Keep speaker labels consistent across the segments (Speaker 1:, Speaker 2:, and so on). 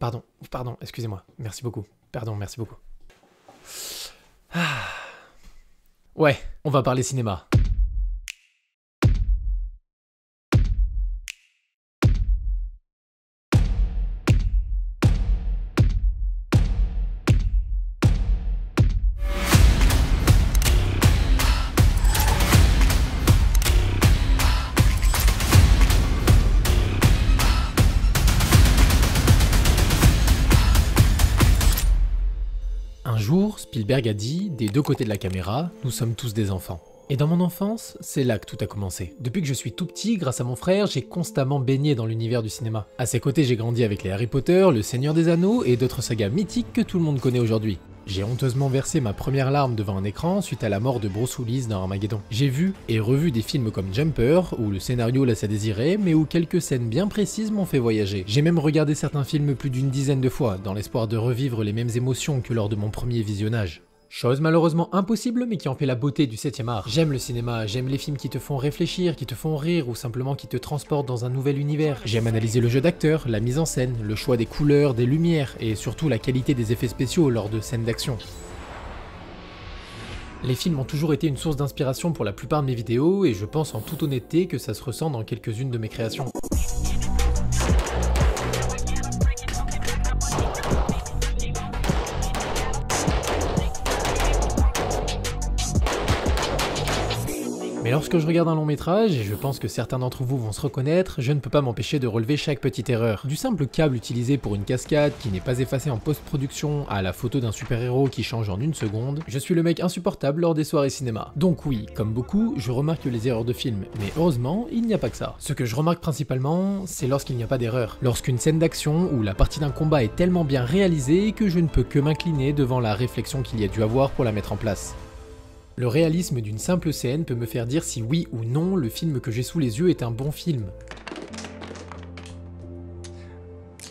Speaker 1: Pardon, excusez-moi. Merci beaucoup. Pardon, merci beaucoup. Ah. Ouais, on va parler cinéma. Un jour, Spielberg a dit, des deux côtés de la caméra, nous sommes tous des enfants. Et dans mon enfance, c'est là que tout a commencé. Depuis que je suis tout petit, grâce à mon frère, j'ai constamment baigné dans l'univers du cinéma. À ses côtés, j'ai grandi avec les Harry Potter, le Seigneur des Anneaux et d'autres sagas mythiques que tout le monde connaît aujourd'hui. J'ai honteusement versé ma première larme devant un écran suite à la mort de Bruce Willis dans Armageddon. J'ai vu et revu des films comme Jumper, où le scénario laisse à désirer, mais où quelques scènes bien précises m'ont fait voyager. J'ai même regardé certains films plus d'une dizaine de fois, dans l'espoir de revivre les mêmes émotions que lors de mon premier visionnage. Chose malheureusement impossible, mais qui en fait la beauté du 7e art. J'aime le cinéma, j'aime les films qui te font réfléchir, qui te font rire ou simplement qui te transportent dans un nouvel univers. J'aime analyser le jeu d'acteur, la mise en scène, le choix des couleurs, des lumières et surtout la qualité des effets spéciaux lors de scènes d'action. Les films ont toujours été une source d'inspiration pour la plupart de mes vidéos et je pense en toute honnêteté que ça se ressent dans quelques-unes de mes créations. Mais lorsque je regarde un long métrage, et je pense que certains d'entre vous vont se reconnaître, je ne peux pas m'empêcher de relever chaque petite erreur. Du simple câble utilisé pour une cascade qui n'est pas effacé en post-production à la photo d'un super-héros qui change en une seconde, je suis le mec insupportable lors des soirées cinéma. Donc oui, comme beaucoup, je remarque les erreurs de film, mais heureusement, il n'y a pas que ça. Ce que je remarque principalement, c'est lorsqu'il n'y a pas d'erreur. Lorsqu'une scène d'action ou la partie d'un combat est tellement bien réalisée que je ne peux que m'incliner devant la réflexion qu'il y a dû avoir pour la mettre en place. Le réalisme d'une simple scène peut me faire dire si oui ou non le film que j'ai sous les yeux est un bon film.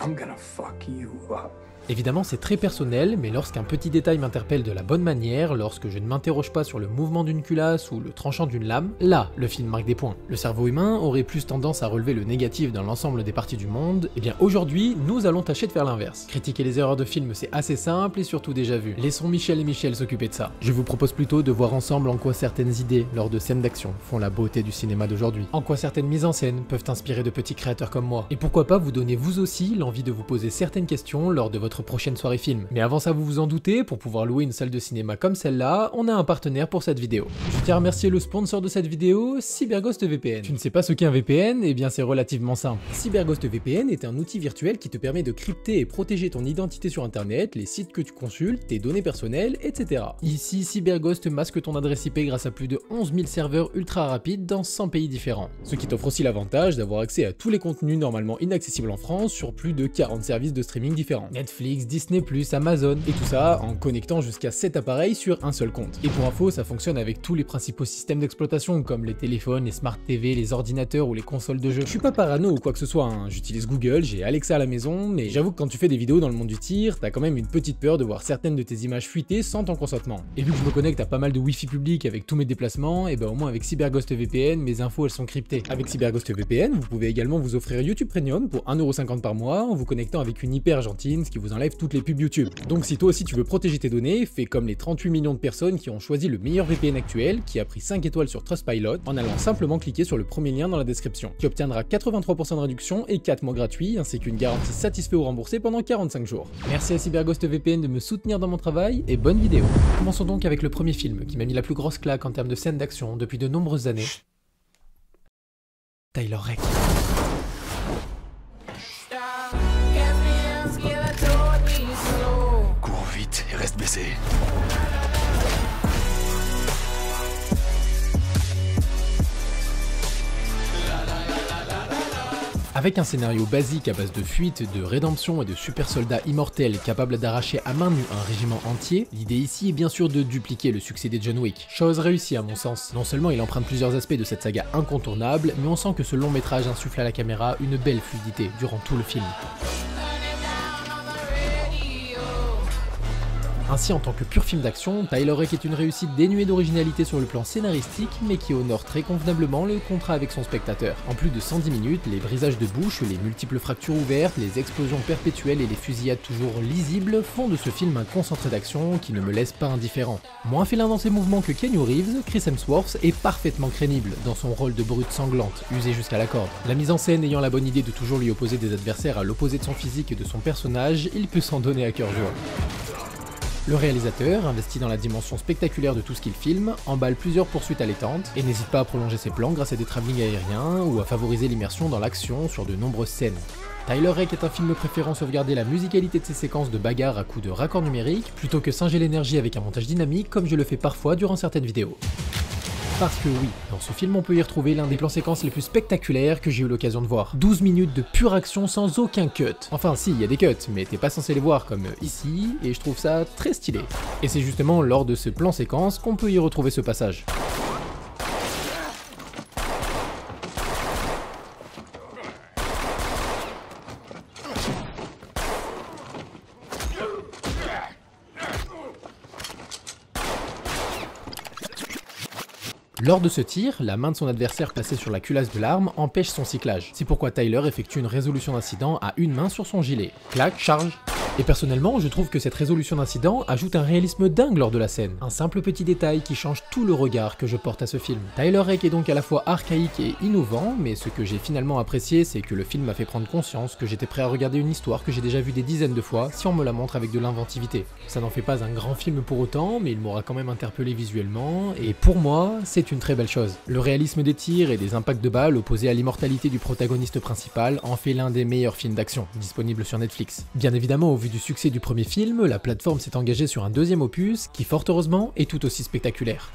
Speaker 1: I'm gonna fuck you up. Évidemment, c'est très personnel, mais lorsqu'un petit détail m'interpelle de la bonne manière, lorsque je ne m'interroge pas sur le mouvement d'une culasse ou le tranchant d'une lame, là, le film marque des points. Le cerveau humain aurait plus tendance à relever le négatif dans l'ensemble des parties du monde, et bien aujourd'hui, nous allons tâcher de faire l'inverse. Critiquer les erreurs de film, c'est assez simple et surtout déjà vu. Laissons Michel et Michel s'occuper de ça. Je vous propose plutôt de voir ensemble en quoi certaines idées, lors de scènes d'action, font la beauté du cinéma d'aujourd'hui. En quoi certaines mises en scène peuvent inspirer de petits créateurs comme moi. Et pourquoi pas vous donner vous aussi l'envie de vous poser certaines questions lors de votre prochaine soirée film. Mais avant ça, vous vous en doutez, pour pouvoir louer une salle de cinéma comme celle-là, on a un partenaire pour cette vidéo. Je tiens à remercier le sponsor de cette vidéo, CyberGhost VPN. Tu ne sais pas ce qu'est un VPN? Eh bien c'est relativement simple. CyberGhost VPN est un outil virtuel qui te permet de crypter et protéger ton identité sur internet, les sites que tu consultes, tes données personnelles, etc. Ici, CyberGhost masque ton adresse IP grâce à plus de 11 000 serveurs ultra rapides dans 100 pays différents. Ce qui t'offre aussi l'avantage d'avoir accès à tous les contenus normalement inaccessibles en France sur plus de 40 services de streaming différents. Netflix, Disney+, Amazon, et tout ça en connectant jusqu'à 7 appareils sur un seul compte. Et pour info, ça fonctionne avec tous les principaux systèmes d'exploitation comme les téléphones, les smart TV, les ordinateurs ou les consoles de jeux. Je suis pas parano ou quoi que ce soit, hein. J'utilise Google, j'ai Alexa à la maison, mais j'avoue que quand tu fais des vidéos dans le monde du tir, t'as quand même une petite peur de voir certaines de tes images fuiter sans ton consentement. Et vu que je me connecte à pas mal de wifi public avec tous mes déplacements, et ben au moins avec CyberGhost VPN, mes infos elles sont cryptées. Avec CyberGhost VPN, vous pouvez également vous offrir YouTube Premium pour 1,50€ par mois en vous connectant avec une IP argentine, ce qui vous enlève toutes les pubs YouTube. Donc si toi aussi tu veux protéger tes données, fais comme les 38 millions de personnes qui ont choisi le meilleur VPN actuel, qui a pris 5 étoiles sur Trustpilot, en allant simplement cliquer sur le premier lien dans la description. Tu obtiendras 83% de réduction et 4 mois gratuits, ainsi qu'une garantie satisfait ou remboursée pendant 45 jours. Merci à CyberGhost VPN de me soutenir dans mon travail, et bonne vidéo. Commençons donc avec le premier film, qui m'a mis la plus grosse claque en termes de scènes d'action depuis de nombreuses années. Tyler Rake.
Speaker 2: Cours vite et reste baissé.
Speaker 1: Avec un scénario basique à base de fuite, de rédemption et de super soldats immortels capables d'arracher à main nue un régiment entier, l'idée ici est bien sûr de dupliquer le succès des John Wick. Chose réussie à mon sens. Non seulement il emprunte plusieurs aspects de cette saga incontournable, mais on sent que ce long métrage insuffle à la caméra une belle fluidité durant tout le film. Ainsi, en tant que pur film d'action, Tyler Rake est une réussite dénuée d'originalité sur le plan scénaristique, mais qui honore très convenablement le contrat avec son spectateur. En plus de 110 minutes, les brisages de bouche, les multiples fractures ouvertes, les explosions perpétuelles et les fusillades toujours lisibles font de ce film un concentré d'action qui ne me laisse pas indifférent. Moins félin dans ses mouvements que Keanu Reeves, Chris Hemsworth est parfaitement crédible dans son rôle de brute sanglante, usée jusqu'à la corde. La mise en scène ayant la bonne idée de toujours lui opposer des adversaires à l'opposé de son physique et de son personnage, il peut s'en donner à cœur joie. Le réalisateur, investi dans la dimension spectaculaire de tout ce qu'il filme, emballe plusieurs poursuites allaitantes et n'hésite pas à prolonger ses plans grâce à des travelling aériens ou à favoriser l'immersion dans l'action sur de nombreuses scènes. Tyler Rake est un film préférant sauvegarder la musicalité de ses séquences de bagarre à coups de raccords numériques plutôt que singer l'énergie avec un montage dynamique comme je le fais parfois durant certaines vidéos. Parce que oui, dans ce film on peut y retrouver l'un des plans séquences les plus spectaculaires que j'ai eu l'occasion de voir. 12 minutes de pure action sans aucun cut. Enfin si, il y a des cuts, mais t'es pas censé les voir comme ici, et je trouve ça très stylé. Et c'est justement lors de ce plan séquence qu'on peut y retrouver ce passage. Lors de ce tir, la main de son adversaire placée sur la culasse de l'arme empêche son cyclage. C'est pourquoi Tyler effectue une résolution d'incident à une main sur son gilet. Clac, charge. Et personnellement, je trouve que cette résolution d'incident ajoute un réalisme dingue lors de la scène. Un simple petit détail qui change tout le regard que je porte à ce film. Tyler Rake est donc à la fois archaïque et innovant, mais ce que j'ai finalement apprécié, c'est que le film m'a fait prendre conscience que j'étais prêt à regarder une histoire que j'ai déjà vue des dizaines de fois si on me la montre avec de l'inventivité. Ça n'en fait pas un grand film pour autant, mais il m'aura quand même interpellé visuellement, et pour moi, c'est une très belle chose. Le réalisme des tirs et des impacts de balles opposés à l'immortalité du protagoniste principal en fait l'un des meilleurs films d'action disponibles sur Netflix. Bien évidemment, au vu du succès du premier film, la plateforme s'est engagée sur un deuxième opus qui, fort heureusement, est tout aussi spectaculaire.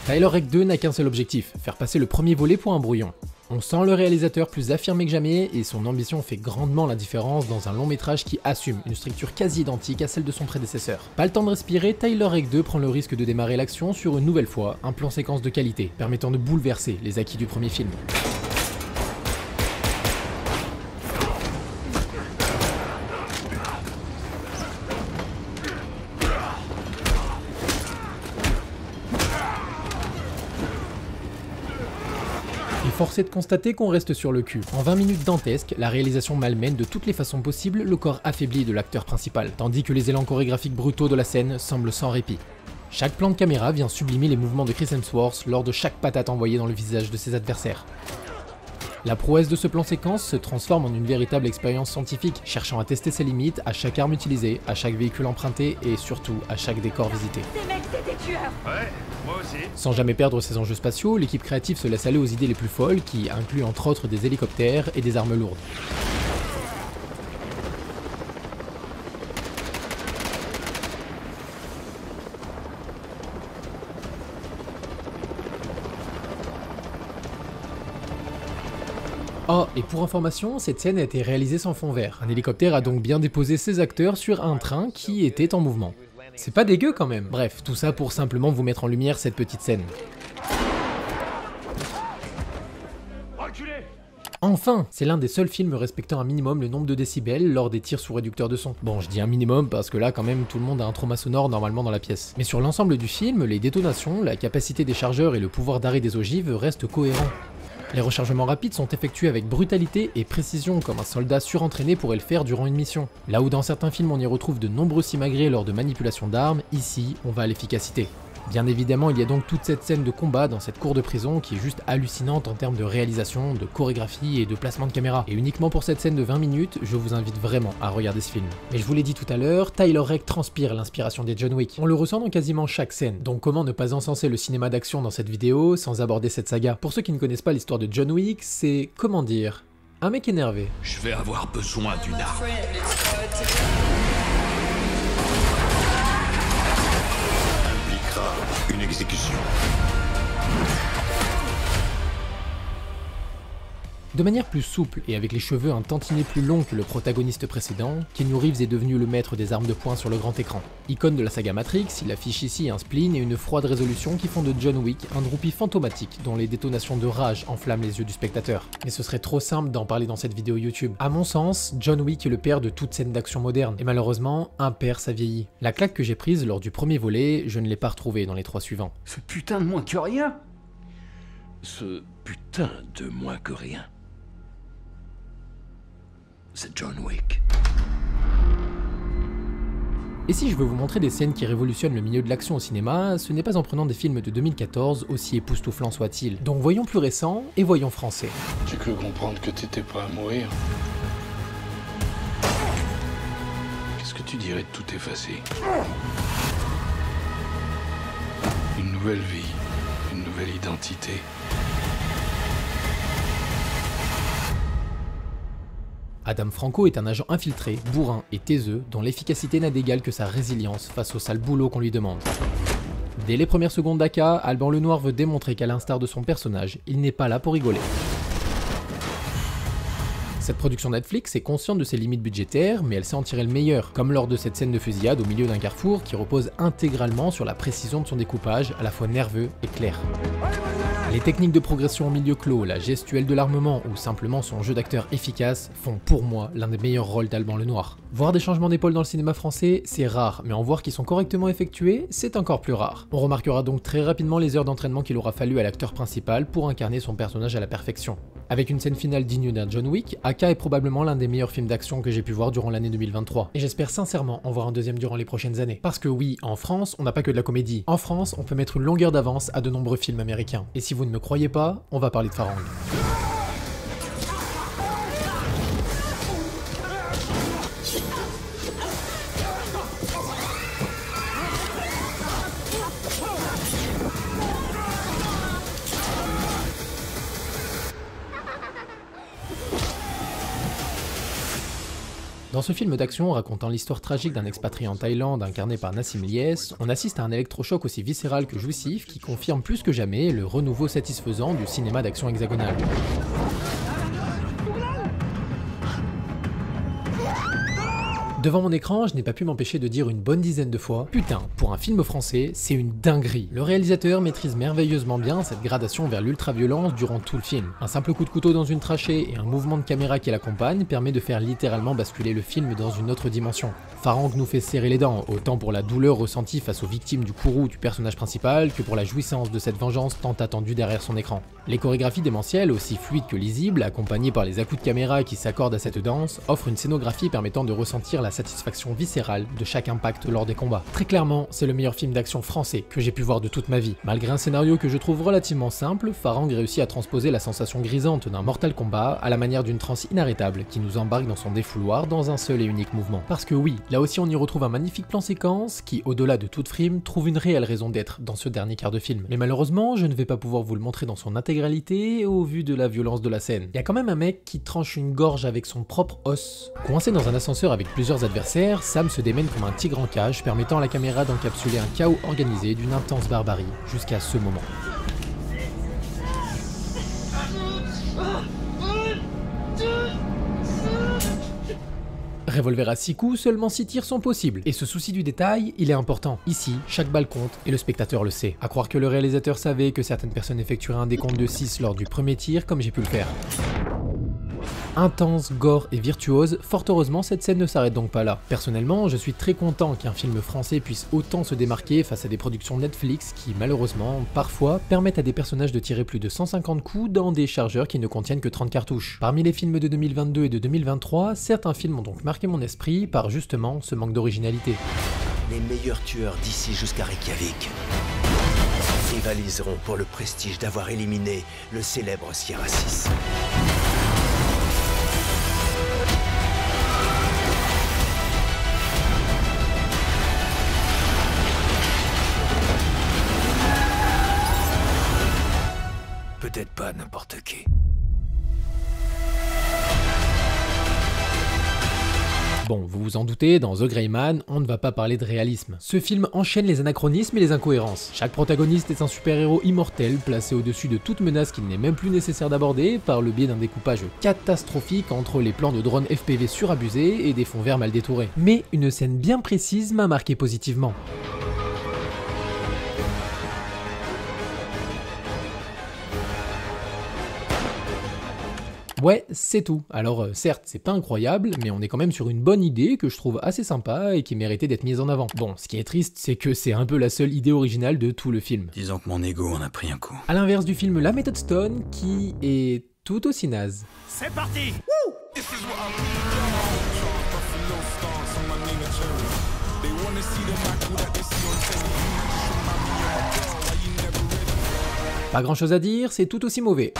Speaker 1: Tyler Rake 2 n'a qu'un seul objectif, faire passer le premier volet pour un brouillon. On sent le réalisateur plus affirmé que jamais et son ambition fait grandement la différence dans un long métrage qui assume une structure quasi identique à celle de son prédécesseur. Pas le temps de respirer, Tyler Rake 2 prend le risque de démarrer l'action sur une nouvelle fois, un plan séquence de qualité, permettant de bouleverser les acquis du premier film. Force est de constater qu'on reste sur le cul. En 20 minutes dantesques, la réalisation malmène de toutes les façons possibles le corps affaibli de l'acteur principal, tandis que les élans chorégraphiques brutaux de la scène semblent sans répit. Chaque plan de caméra vient sublimer les mouvements de Chris Hemsworth lors de chaque patate envoyée dans le visage de ses adversaires. La prouesse de ce plan séquence se transforme en une véritable expérience scientifique, cherchant à tester ses limites à chaque arme utilisée, à chaque véhicule emprunté et surtout à chaque décor visité.
Speaker 2: Ces mecs, c'est des tueurs.
Speaker 3: Ouais, moi aussi.
Speaker 1: Sans jamais perdre ses enjeux spatiaux, l'équipe créative se laisse aller aux idées les plus folles qui incluent entre autres des hélicoptères et des armes lourdes. Oh, et pour information, cette scène a été réalisée sans fond vert. Un hélicoptère a donc bien déposé ses acteurs sur un train qui était en mouvement. C'est pas dégueu quand même. Bref, tout ça pour simplement vous mettre en lumière cette petite scène. Enfin, c'est l'un des seuls films respectant un minimum le nombre de décibels lors des tirs sous réducteur de son. Bon, je dis un minimum parce que là quand même tout le monde a un trauma sonore normalement dans la pièce. Mais sur l'ensemble du film, les détonations, la capacité des chargeurs et le pouvoir d'arrêt des ogives restent cohérents. Les rechargements rapides sont effectués avec brutalité et précision comme un soldat surentraîné pourrait le faire durant une mission. Là où dans certains films on y retrouve de nombreux simagrées lors de manipulation d'armes, ici on va à l'efficacité. Bien évidemment, il y a donc toute cette scène de combat dans cette cour de prison qui est juste hallucinante en termes de réalisation, de chorégraphie et de placement de caméra. Et uniquement pour cette scène de 20 minutes, je vous invite vraiment à regarder ce film. Mais je vous l'ai dit tout à l'heure, Tyler Rake transpire l'inspiration des John Wick. On le ressent dans quasiment chaque scène, donc comment ne pas encenser le cinéma d'action dans cette vidéo sans aborder cette saga? Pour ceux qui ne connaissent pas l'histoire de John Wick, c'est, comment dire, un mec énervé.
Speaker 3: Je vais avoir besoin d'une arme. Une exécution.
Speaker 1: De manière plus souple et avec les cheveux un tantinet plus longs que le protagoniste précédent, Keanu Reeves est devenu le maître des armes de poing sur le grand écran. Icône de la saga Matrix, il affiche ici un spleen et une froide résolution qui font de John Wick un groupie fantomatique dont les détonations de rage enflamment les yeux du spectateur. Mais ce serait trop simple d'en parler dans cette vidéo YouTube. À mon sens, John Wick est le père de toute scène d'action moderne, et malheureusement, un père ça vieillit. La claque que j'ai prise lors du premier volet, je ne l'ai pas retrouvée dans les 3 suivants.
Speaker 3: Ce putain de moins que rien. Ce putain de moins que rien. C'est John Wick.
Speaker 1: Et si je veux vous montrer des scènes qui révolutionnent le milieu de l'action au cinéma, ce n'est pas en prenant des films de 2014, aussi époustouflants soient-ils. Donc voyons plus récents et voyons français.
Speaker 2: J'ai cru comprendre que t'étais pas à mourir. Qu'est-ce que tu dirais de tout effacer? Une nouvelle vie, une nouvelle identité.
Speaker 1: Adam Franco est un agent infiltré, bourrin et taiseux, dont l'efficacité n'a d'égal que sa résilience face au sale boulot qu'on lui demande. Dès les premières secondes d'Aka, Alban Lenoir veut démontrer qu'à l'instar de son personnage, il n'est pas là pour rigoler. Cette production Netflix est consciente de ses limites budgétaires, mais elle sait en tirer le meilleur, comme lors de cette scène de fusillade au milieu d'un carrefour qui repose intégralement sur la précision de son découpage, à la fois nerveux et clair. Les techniques de progression au milieu clos, la gestuelle de l'armement ou simplement son jeu d'acteur efficace font pour moi l'un des meilleurs rôles d'Alban Lenoir. Voir des changements d'épaule dans le cinéma français, c'est rare, mais en voir qu'ils sont correctement effectués, c'est encore plus rare. On remarquera donc très rapidement les heures d'entraînement qu'il aura fallu à l'acteur principal pour incarner son personnage à la perfection. Avec une scène finale digne d'un John Wick, Aka est probablement l'un des meilleurs films d'action que j'ai pu voir durant l'année 2023. Et j'espère sincèrement en voir un deuxième durant les prochaines années. Parce que oui, en France, on n'a pas que de la comédie. En France, on peut mettre une longueur d'avance à de nombreux films américains. Et si vous ne me croyez pas, on va parler de Farang. Dans ce film d'action racontant l'histoire tragique d'un expatrié en Thaïlande incarné par Nassim Lies, on assiste à un électrochoc aussi viscéral que jouissif qui confirme plus que jamais le renouveau satisfaisant du cinéma d'action hexagonal. Devant mon écran, je n'ai pas pu m'empêcher de dire une bonne dizaine de fois « Putain, pour un film français, c'est une dinguerie !» Le réalisateur maîtrise merveilleusement bien cette gradation vers l'ultra-violence durant tout le film. Un simple coup de couteau dans une trachée et un mouvement de caméra qui l'accompagne permet de faire littéralement basculer le film dans une autre dimension. Farang nous fait serrer les dents, autant pour la douleur ressentie face aux victimes du courroux du personnage principal que pour la jouissance de cette vengeance tant attendue derrière son écran. Les chorégraphies démentielles, aussi fluides que lisibles, accompagnées par les à-coups de caméra qui s'accordent à cette danse, offrent une scénographie permettant de ressentir la satisfaction viscérale de chaque impact lors des combats. Très clairement, c'est le meilleur film d'action français que j'ai pu voir de toute ma vie. Malgré un scénario que je trouve relativement simple, Farang réussit à transposer la sensation grisante d'un Mortal Kombat à la manière d'une transe inarrêtable qui nous embarque dans son défouloir dans un seul et unique mouvement. Parce que oui, là aussi on y retrouve un magnifique plan séquence qui, au-delà de toute frime, trouve une réelle raison d'être dans ce dernier quart de film. Mais malheureusement, je ne vais pas pouvoir vous le montrer dans son intégralité au vu de la violence de la scène. Il y a quand même un mec qui tranche une gorge avec son propre os. Coincé dans un ascenseur avec plusieurs adversaires, Sam se démène comme un tigre en cage, permettant à la caméra d'encapsuler un chaos organisé d'une intense barbarie jusqu'à ce moment. Revolver à 6 coups, seulement 6 tirs sont possibles, et ce souci du détail, il est important. Ici, chaque balle compte, et le spectateur le sait. À croire que le réalisateur savait que certaines personnes effectueraient un décompte de 6 lors du premier tir, comme j'ai pu le faire. Intense, gore et virtuose, fort heureusement cette scène ne s'arrête donc pas là. Personnellement, je suis très content qu'un film français puisse autant se démarquer face à des productions Netflix qui, malheureusement, parfois, permettent à des personnages de tirer plus de 150 coups dans des chargeurs qui ne contiennent que 30 cartouches. Parmi les films de 2022 et de 2023, certains films ont donc marqué mon esprit par justement ce manque d'originalité.
Speaker 4: Les meilleurs tueurs d'ici jusqu'à Reykjavik rivaliseront pour le prestige d'avoir éliminé le célèbre Sierra 6. Peut-être pas n'importe qui.
Speaker 1: Bon, vous vous en doutez, dans The Gray Man, on ne va pas parler de réalisme. Ce film enchaîne les anachronismes et les incohérences. Chaque protagoniste est un super-héros immortel, placé au-dessus de toute menace qu'il n'est même plus nécessaire d'aborder, par le biais d'un découpage catastrophique entre les plans de drones FPV surabusés et des fonds verts mal détourés. Mais une scène bien précise m'a marqué positivement. Ouais, c'est tout. Alors certes, c'est pas incroyable, mais on est quand même sur une bonne idée que je trouve assez sympa et qui méritait d'être mise en avant. Bon, ce qui est triste, c'est que c'est un peu la seule idée originale de tout le film.
Speaker 4: Disons que mon ego en a pris un coup.
Speaker 1: À l'inverse du film La Méthode Stone, qui est tout aussi naze.
Speaker 4: C'est parti!
Speaker 1: Pas grand chose à dire, c'est tout aussi mauvais.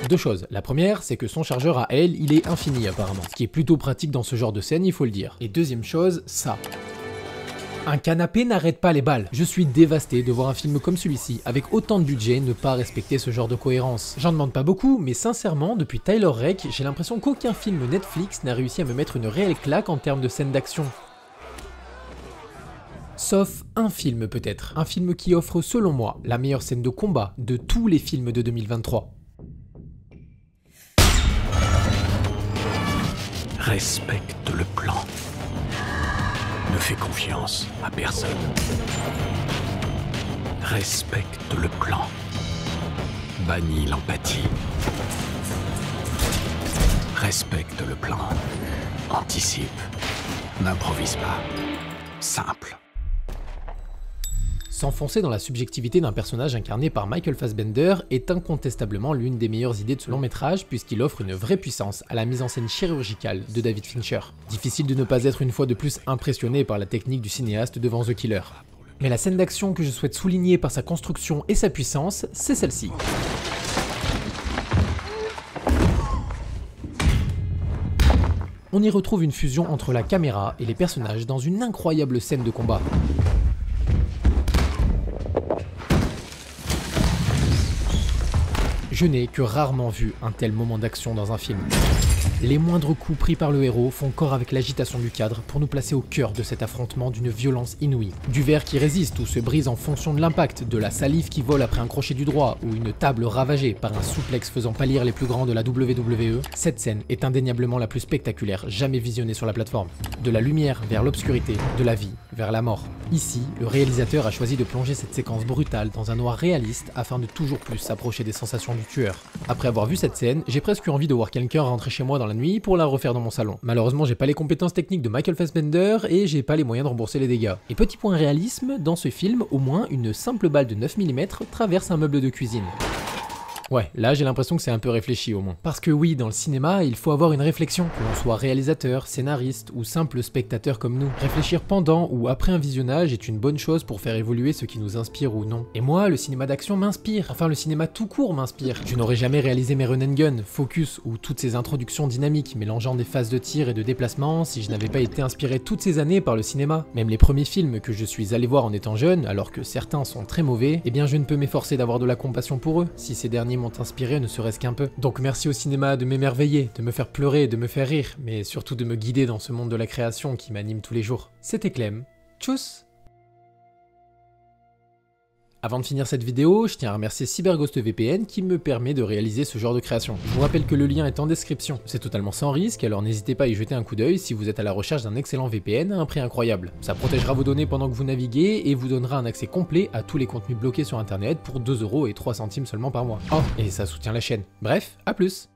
Speaker 1: Deux choses. La première, c'est que son chargeur à elle, il est infini apparemment. Ce qui est plutôt pratique dans ce genre de scène, il faut le dire. Et deuxième chose, ça. Un canapé n'arrête pas les balles. Je suis dévasté de voir un film comme celui-ci, avec autant de budget, ne pas respecter ce genre de cohérence. J'en demande pas beaucoup, mais sincèrement, depuis Tyler Rake, j'ai l'impression qu'aucun film Netflix n'a réussi à me mettre une réelle claque en termes de scènes d'action. Sauf un film peut-être. Un film qui offre, selon moi, la meilleure scène de combat de tous les films de 2023.
Speaker 3: Respecte le plan. Ne fais confiance à personne. Respecte le plan. Bannis l'empathie. Respecte le plan. Anticipe. N'improvise pas. Simple.
Speaker 1: S'enfoncer dans la subjectivité d'un personnage incarné par Michael Fassbender est incontestablement l'une des meilleures idées de ce long métrage puisqu'il offre une vraie puissance à la mise en scène chirurgicale de David Fincher. Difficile de ne pas être une fois de plus impressionné par la technique du cinéaste devant The Killer. Mais la scène d'action que je souhaite souligner par sa construction et sa puissance, c'est celle-ci. On y retrouve une fusion entre la caméra et les personnages dans une incroyable scène de combat. Je n'ai que rarement vu un tel moment d'action dans un film. Les moindres coups pris par le héros font corps avec l'agitation du cadre pour nous placer au cœur de cet affrontement d'une violence inouïe. Du verre qui résiste ou se brise en fonction de l'impact, de la salive qui vole après un crochet du droit ou une table ravagée par un souplex faisant pâlir les plus grands de la WWE, cette scène est indéniablement la plus spectaculaire jamais visionnée sur la plateforme. De la lumière vers l'obscurité, de la vie vers la mort. Ici, le réalisateur a choisi de plonger cette séquence brutale dans un noir réaliste afin de toujours plus s'approcher des sensations du tueur. Après avoir vu cette scène, j'ai presque eu envie de voir quelqu'un rentrer chez moi dans la nuit pour la refaire dans mon salon. Malheureusement, j'ai pas les compétences techniques de Michael Fassbender et j'ai pas les moyens de rembourser les dégâts. Et petit point réalisme, dans ce film, au moins une simple balle de 9 mm traverse un meuble de cuisine. Ouais, là j'ai l'impression que c'est un peu réfléchi au moins. Parce que oui, dans le cinéma, il faut avoir une réflexion, que l'on soit réalisateur, scénariste ou simple spectateur comme nous. Réfléchir pendant ou après un visionnage est une bonne chose pour faire évoluer ce qui nous inspire ou non. Et moi, le cinéma d'action m'inspire, enfin le cinéma tout court m'inspire. Je n'aurais jamais réalisé mes run and gun, focus ou toutes ces introductions dynamiques mélangeant des phases de tir et de déplacement si je n'avais pas été inspiré toutes ces années par le cinéma. Même les premiers films que je suis allé voir en étant jeune, alors que certains sont très mauvais, eh bien je ne peux m'efforcer d'avoir de la compassion pour eux, si ces derniers m'ont inspiré ne serait-ce qu'un peu. Donc merci au cinéma de m'émerveiller, de me faire pleurer, de me faire rire, mais surtout de me guider dans ce monde de la création qui m'anime tous les jours. C'était Clem. Tchuss! Avant de finir cette vidéo, je tiens à remercier CyberGhostVPN qui me permet de réaliser ce genre de création. Je vous rappelle que le lien est en description. C'est totalement sans risque, alors n'hésitez pas à y jeter un coup d'œil si vous êtes à la recherche d'un excellent VPN à un prix incroyable. Ça protégera vos données pendant que vous naviguez et vous donnera un accès complet à tous les contenus bloqués sur internet pour 2 € et 3 centimes seulement par mois. Oh, et ça soutient la chaîne. Bref, à plus!